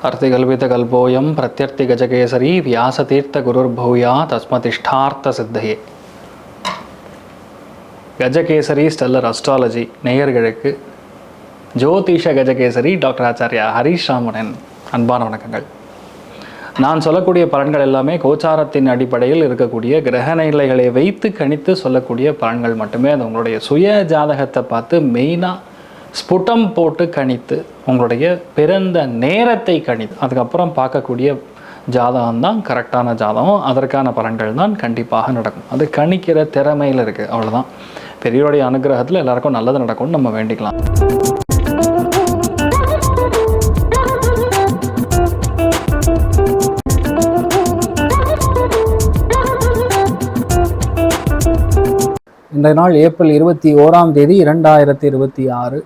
अर्तिकल्पितकल्पोऽयं प्रत्यर्थिगजकेसरी व्यासतीर्थगुरुर्भूया தஸ்மதிஷ்டார்த்த Gajakesari stellar astrology நேயர்களுக்கு ஜோதிஷ Gajakesari doctor Acharya Harish ராமனின் அன்பான வணக்கங்கள். நான் சொல்லக்கூடிய பலன்கள் எல்லாமே கோச்சாரத்தின் அடிப்படையில் இருக்கக்கூடிய கிரக நிலைகளை வைத்து கணித்து சொல்லக்கூடிய பலன்கள் மட்டுமே. அது உங்களுடைய சுய ஜாதகத்தை பார்த்து மெயினாக ஸ்புட்டம் போட்டு கணித்து உங்களுடைய பிறந்த நேரத்தை கணித்து அதுக்கப்புறம் பார்க்கக்கூடிய ஜாதகம் தான் கரெக்டான ஜாதகம். அதற்கான பலன்கள் தான் கண்டிப்பாக நடக்கும். அது கணிக்கிற திறமையில் இருக்குது, அவ்வளோதான். பெரியோருடைய அனுகிரகத்தில் எல்லாருக்கும் நல்லது நடக்கும்னு நம்ம வேண்டிக்கலாம். இன்றைய நாள் ஏப்ரல் 21 2026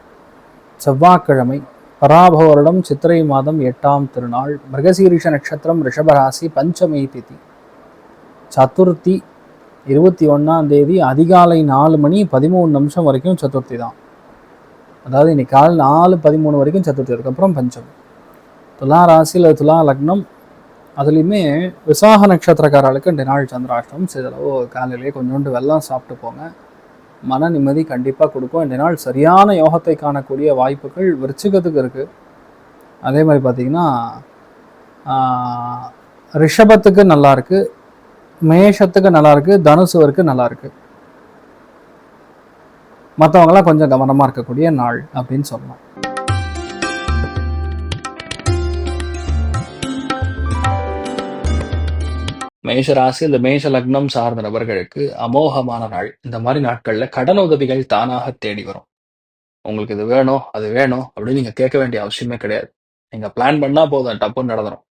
செவ்வாய்க்கிழமை, பராபவ வருடம் சித்திரை மாதம் 8ஆம் திருநாள், மிருகசீரிஷ நட்சத்திரம், ரிஷபராசி, பஞ்சமி திதி, சதுர்த்தி 21 அதிகாலை 4:13 வரைக்கும் சதுர்த்தி தான். அதாவது இன்னைக்கு காலை 4:13 வரைக்கும் சதுர்த்தி, அதுக்கப்புறம் பஞ்சமி. துலா ராசியில் துலா லக்னம், அதுலேயுமே விசாக நட்சத்திரக்காரர்களுக்கு இந்த நாள் சந்திராஷ்டமம். சிறிதளவு காலையிலேயே கொஞ்சோண்டு வெல்லம் சாப்பிட்டு போங்க, மன நிம்மதி கண்டிப்பாக கொடுக்கும். இந்த நாள் சரியான யோகத்தை காணக்கூடிய வாய்ப்புகள் விருச்சிகத்துக்கு இருக்குது. அதே மாதிரி பார்த்திங்கன்னா ரிஷபத்துக்கு நல்லா இருக்குது, மேஷத்துக்கு நல்லா இருக்குது, தனுசுவருக்கு நல்லா இருக்குது. மற்றவங்களாம் கொஞ்சம் கவனமாக இருக்கக்கூடிய நாள் அப்படின்னு சொல்லலாம். மேஷ ராசி, இந்த மேஷ லக்னம் சார்ந்த நபர்களுக்கு அமோகமான நாள். இந்த மாதிரி நாட்கள்ல கடன் உதவிகள் தானாக தேடி வரும். உங்களுக்கு இது வேணும் அது வேணும் அப்படின்னு நீங்க கேட்க வேண்டிய அவசியமே கிடையாது. நீங்க பிளான் பண்ணா போதும், டப்புன்னு நடந்துடும்.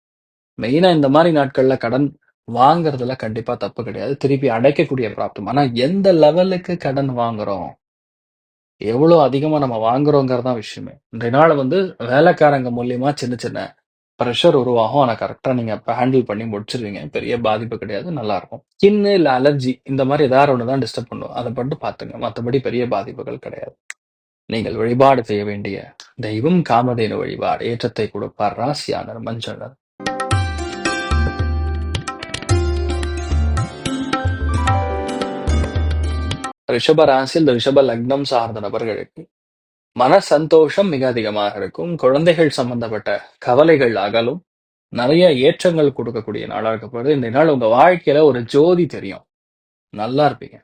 மெயினா இந்த மாதிரி நாட்கள்ல கடன் வாங்குறதுல கண்டிப்பா தப்பு கிடையாது, திருப்பி அடைக்கக்கூடிய பிராப்தம். ஆனா எந்த லெவலுக்கு கடன் வாங்குறோம், எவ்வளவு அதிகமா நம்ம வாங்குறோங்கிறதான் விஷயமே. இன்றைய நாள் வேலைக்காரங்க மூலியமா சின்ன சின்ன ப்ரெஷர் உருவாகும். ஆனால் கரெக்டாக நீங்கள் இப்போ ஹேண்டில் பண்ணி முடிச்சிருவீங்க. பெரிய பாதிப்பு கிடையாது, நல்லா இருக்கும். ஸ்கின்னு இல்லை அலர்ஜி இந்த மாதிரி ஏதாவது ஒன்று தான் டிஸ்டர்ப் பண்ணும், அதை மட்டும் பார்த்துங்க. மற்றபடி பெரிய பாதிப்புகள் கிடையாது. நீங்கள் வழிபாடு செய்ய வேண்டிய தெய்வம் காமதேனு வழிபாடு. ஏற்றத்தை கொடுப்பார் ராசியானர் மஞ்சளர். ரிஷப ராசியில் இந்த ரிஷப லக்னம் சார்ந்த நபர்களுக்கு மன சந்தோஷம் மிக அதிகமாக இருக்கும். குழந்தைகள் சம்பந்தப்பட்ட கவலைகள் அகலும். நிறைய ஏற்றங்கள் கொடுக்கக்கூடிய நாளாக இருக்கப்படுது. இந்த நாள் உங்க வாழ்க்கையில ஒரு ஜோதி தெரியும், நல்லா இருப்பீங்க.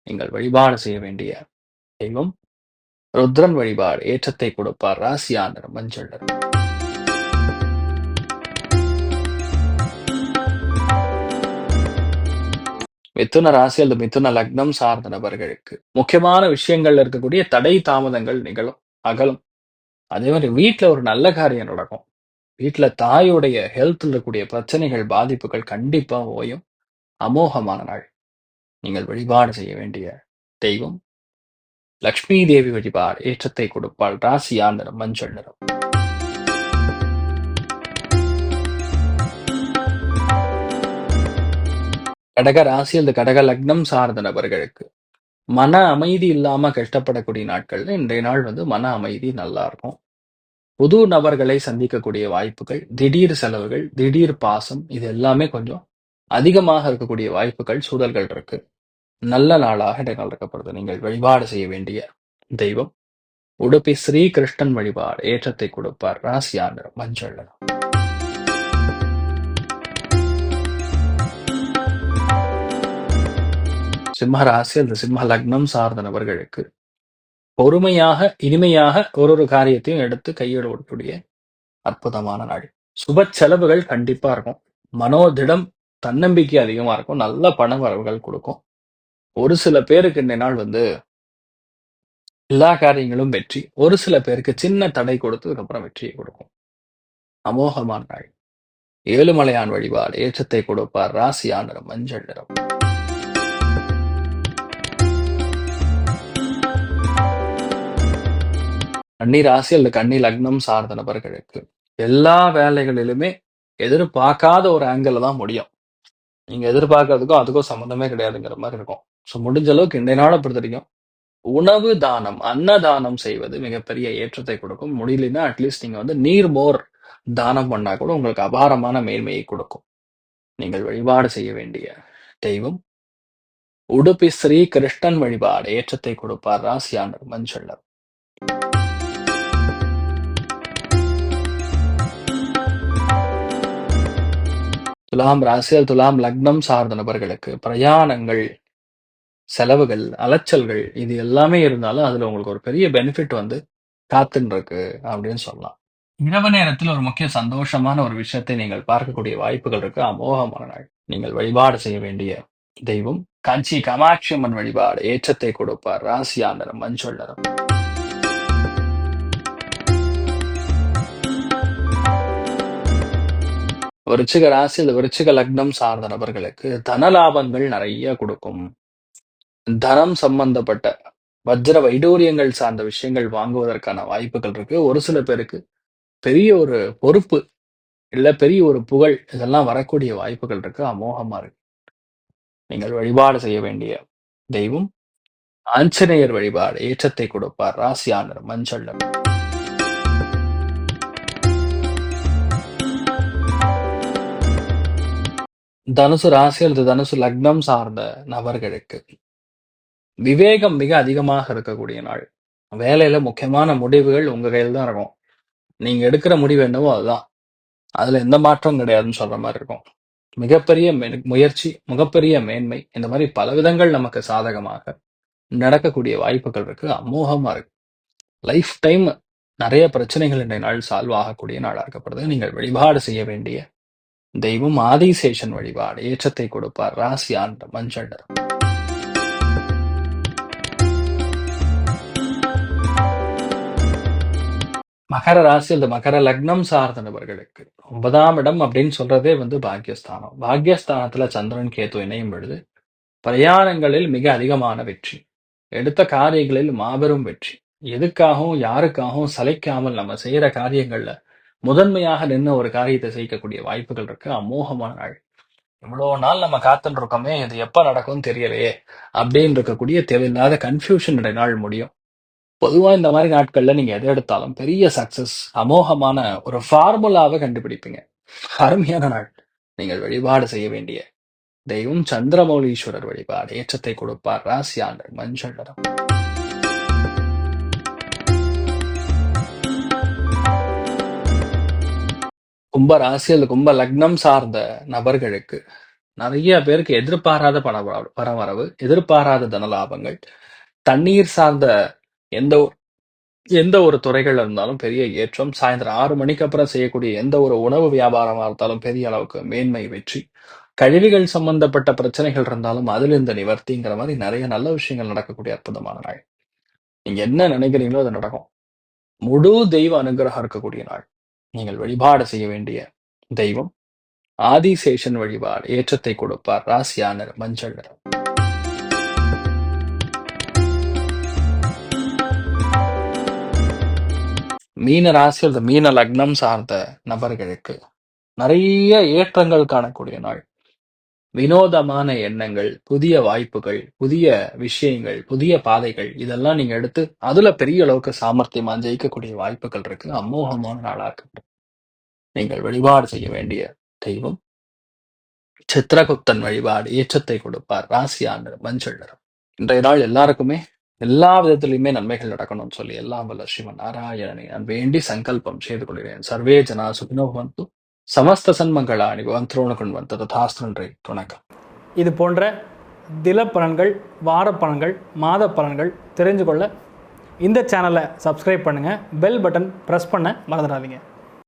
நீங்கள் வழிபாடு செய்ய வேண்டிய தெய்வம் ருத்ரன் வழிபாடு. ஏற்றத்தை கொடுப்பார் ராசியானர் மஞ்சள். மிதுன ராசி அல்லது மிதுன லக்னம் சார்ந்த நபர்களுக்கு முக்கியமான விஷயங்கள்ல இருக்கக்கூடிய தடை தாமதங்கள் நிகழும், அகலும். அதே மாதிரி வீட்டுல ஒரு நல்ல காரியம் நடக்கும். வீட்டுல தாயுடைய ஹெல்த்ல இருக்கக்கூடிய பிரச்சனைகள் பாதிப்புகள் கண்டிப்பா ஓயும். அமோகமான நாள். நீங்கள் வழிபாடு செய்ய வேண்டிய தெய்வம் லக்ஷ்மி தேவி வழிபாடு. ஏற்றத்தை கொடுப்பாள் ராசியா நிறம் மஞ்சள் நிறம். கடக ராசி அல்லது கடக லக்னம் சார்ந்த நபர்களுக்கு மன அமைதி இல்லாம கஷ்டப்படக்கூடிய நாட்கள்ல இன்றைய நாள் மன அமைதி நல்லா இருக்கும். புது நபர்களை சந்திக்கக்கூடிய வாய்ப்புகள், திடீர் செலவுகள், திடீர் பாசம், இது எல்லாமே கொஞ்சம் அதிகமாக இருக்கக்கூடிய வாய்ப்புகள், சூழல்கள் இருக்கு. நல்ல நாளாக இன்றைய நாள் இருக்கப்படுது. நீங்கள் வழிபாடு செய்ய வேண்டிய தெய்வம் உடுப்பி ஸ்ரீ கிருஷ்ணன் வழிபாடு. ஏற்றத்தை கொடுப்பார் ராசியா நிறம் மஞ்சள். சிம்ம ராசி அந்த சிம்ம லக்னம் சார்ந்த நபர்களுக்கு பொறுமையாக இனிமையாக ஒரு காரியத்தையும் எடுத்து கையிடக்கூடிய அற்புதமான நாள். சுப செலவுகள் கண்டிப்பா இருக்கும். மனோதிடம் தன்னம்பிக்கை அதிகமா இருக்கும். நல்ல பண வரவுகள் கொடுக்கும். ஒரு சில பேருக்கு இந்த நாள் எல்லா காரியங்களும் வெற்றி. ஒரு சில பேருக்கு சின்ன தடை கொடுத்ததுக்கு அப்புறம் வெற்றியை கொடுக்கும். அமோகமான நாள். ஏழுமலையான் வழிபாடு. ஏற்றத்தை கொடுப்பார் ராசியா நிறம் மஞ்சள் நிறம். கன்னி ராசி அல்லது கன்னி லக்னம் சார்ந்த நபர்களுக்கு எல்லா வேலைகளிலுமே எதிர்பார்க்காத ஒரு ஆங்கிள் தான் முடியும். நீங்க எதிர்பார்க்கறதுக்கும் அதுக்கும் சம்மந்தமே கிடையாதுங்கிற மாதிரி இருக்கும். ஸோ முடிஞ்ச அளவுக்கு இன்றைய நாளை பொறுத்த வரைக்கும் உணவு தானம், அன்னதானம் செய்வது மிகப்பெரிய ஏற்றத்தை கொடுக்கும். முடியலன்னா அட்லீஸ்ட் நீங்க நீர் மோர் தானம் பண்ணா கூட உங்களுக்கு அபாரமான மேன்மையை கொடுக்கும். நீங்கள் வழிபாடு செய்ய வேண்டிய தெய்வம் உடுப்பி ஸ்ரீ கிருஷ்ணன் வழிபாடு ஏற்றத்தை கொடுப்பார். ராசியானர் மஞ்சள். துலாம் ராசியில் துலாம் லக்னம் சார்ந்த நபர்களுக்கு பிரயாணங்கள், செலவுகள், அலைச்சல்கள் இது எல்லாமே இருந்தாலும் அதுல உங்களுக்கு ஒரு பெரிய பெனிஃபிட் வந்து காத்துன்னு இருக்கு அப்படின்னு சொல்லலாம். இரவு நேரத்தில் ஒரு முக்கிய சந்தோஷமான ஒரு விஷயத்தை நீங்கள் பார்க்கக்கூடிய வாய்ப்புகள் இருக்கு. அமோகமான நாள். நீங்கள் வழிபாடு செய்ய வேண்டிய தெய்வம் காஞ்சி காமாட்சி அம்மன் வழிபாடு ஏற்றத்தை கொடுப்பார். ராசியா நிறம் மஞ்சள் நிறம். விருச்சிக ராசி, இந்த விருச்சிக லக்னம் சார்ந்த நபர்களுக்கு தன லாபங்கள் நிறைய கொடுக்கும். தனம் சம்பந்தப்பட்ட வஜ்ர வைடூரியங்கள் சார்ந்த விஷயங்கள் வாங்குவதற்கான வாய்ப்புகள் இருக்கு. ஒரு சில பேருக்கு பெரிய ஒரு பொறுப்பு இல்ல பெரிய ஒரு புகழ் இதெல்லாம் வரக்கூடிய வாய்ப்புகள் இருக்கு. அமோகமா இருக்கு. நீங்கள் வழிபாடு செய்ய வேண்டிய தெய்வம் ஆஞ்சநேயர் வழிபாடு ஏற்றத்தை கொடுப்பார். ராசியானர் மஞ்சள் நிறம். தனுசு ராசி அல்லது தனுசு லக்னம் சார்ந்த நபர்களுக்கு விவேகம் மிக அதிகமாக இருக்கக்கூடிய நாள். வேலையில முக்கியமான முடிவுகள் உங்க கையில் தான் இருக்கும். நீங்க எடுக்கிற முடிவு என்னவோ அதுதான். அதுல எந்த மாற்றம் கிடையாதுன்னு சொல்ற மாதிரி இருக்கும். மிகப்பெரிய முயற்சி, மிகப்பெரிய மேன்மை, இந்த மாதிரி பல விதங்கள் நமக்கு சாதகமாக நடக்கக்கூடிய வாய்ப்புகள் இருக்கு. அமோகமா இருக்கு. லைஃப் டைம் நிறைய பிரச்சனைகள் இன்றைய நாள் சால்வ் ஆகக்கூடிய நாளா இருக்கப்படுது. நீங்கள் வழிபாடு செய்ய வேண்டிய தெய்வம் ஆதிசேஷன் வழிபாடு ஏற்றத்தை கொடுப்பார். ராசியான் மஞ்சள் நிறம். மகர ராசி அல்லது மகர லக்னம் சார்ந்த நபர்களுக்கு 9ஆம் இடம் அப்படின்னு சொல்றதே வந்து பாக்கியஸ்தானம். பாக்கியஸ்தானத்துல சந்திரன் கேது இணையும் பொழுது பிரயாணங்களில் மிக அதிகமான வெற்றி, எடுத்த காரியங்களில் மாபெரும் வெற்றி, எதுக்காகவும் யாருக்காகவும் சளைக்காமல் நம்ம செய்யற காரியங்கள்ல முதன்மையாக நின்று ஒரு காரியத்தை செய்யக்கூடிய வாய்ப்புகள் இருக்கு. அமோகமான நாள். இவ்வளவு நாள் நம்ம காத்துட்டு இருக்கோமே, இது எப்ப நடக்கும்னு தெரியலையே அப்படின்னு இருக்கக்கூடிய தேவையில்லாத கன்ஃபியூஷன் நாள் முடியும். பொதுவா இந்த மாதிரி நாட்கள்ல நீங்க எதை எடுத்தாலும் பெரிய சக்சஸ், அமோகமான ஒரு ஃபார்முலாவை கண்டுபிடிப்பீங்க. அருமையான நாள். நீங்கள் வழிபாடு செய்ய வேண்டிய தெய்வம் சந்திரமௌலீஸ்வரர் வழிபாடு ஏற்றத்தை கொடுப்பார். ராசியாண்டர் மஞ்சள் நிறம். கும்ப ராசி அல்லது கும்ப லக்னம் சார்ந்த நபர்களுக்கு நிறைய பேருக்கு எதிர்பாராத பணவரவு, எதிர்பாராத தனலாபங்கள், தண்ணீர் சார்ந்த எந்த ஒரு துறைகள் இருந்தாலும் பெரிய ஏற்றம். சாயந்தரம் 6 மணிக்கு அப்புறம் செய்யக்கூடிய எந்த ஒரு உணவு வியாபாரமா இருந்தாலும் பெரிய அளவுக்கு மேன்மை, வெற்றி. கழிவுகள் சம்பந்தப்பட்ட பிரச்சனைகள் இருந்தாலும் அதுல இந்த நிவர்த்திங்கிற மாதிரி நிறைய நல்ல விஷயங்கள் நடக்கக்கூடிய அற்புதமான நாள். நீங்க என்ன நினைக்கிறீங்களோ அது நடக்கும். முழு தெய்வ அனுகிரகம் இருக்கக்கூடிய நாள். நீங்கள் வழிபாடு செய்ய வேண்டிய தெய்வம் ஆதிசேஷன் வழிபாடு ஏற்றத்தை கொடுப்பார். ராசியானர் மஞ்சள் நிறம். மீன ராசி அல்லது மீன லக்னம் சார்ந்த நபர்களுக்கு நிறைய ஏற்றங்கள் காணக்கூடிய நாள். வினோதமான எண்ணங்கள், புதிய வாய்ப்புகள், புதிய விஷயங்கள், புதிய பாதைகள் இதெல்லாம் நீங்க எடுத்து அதுல பெரிய அளவுக்கு சாமர்த்தியமா ஜெயிக்கக்கூடிய வாய்ப்புகள் இருக்கு. அமோகமான நாளா இருக்கு. நீங்கள் வழிபாடு செய்ய வேண்டிய தெய்வம் சித்திரகுப்தன் வழிபாடு ஏற்றத்தை கொடுப்பார். ராசியானர் மஞ்சள் நிறம். இன்றைய நாள் எல்லாருக்குமே எல்லா விதத்திலுமே நன்மைகள் நடக்கணும்னு சொல்லி எல்லாம் வல்ல ஸ்ரீமன் நாராயணனை நான் வேண்டி சங்கல்பம் செய்து கொள்கிறேன். சர்வே ஜனா சுகினோ பவந்து சமஸ்த சன்மங்களாணி பவந்தோணகுண்வந்த ததாஸ்து. நன்றி. வணக்கம். இது போன்ற தில பலன்கள், வார பலன்கள், மாத பலன்கள் தெரிஞ்சு கொள்ள இந்த சேனலை சப்ஸ்கிரைப் பண்ணுங்கள். பெல் பட்டன் ப்ரெஸ் பண்ண மறந்துடாதீங்க.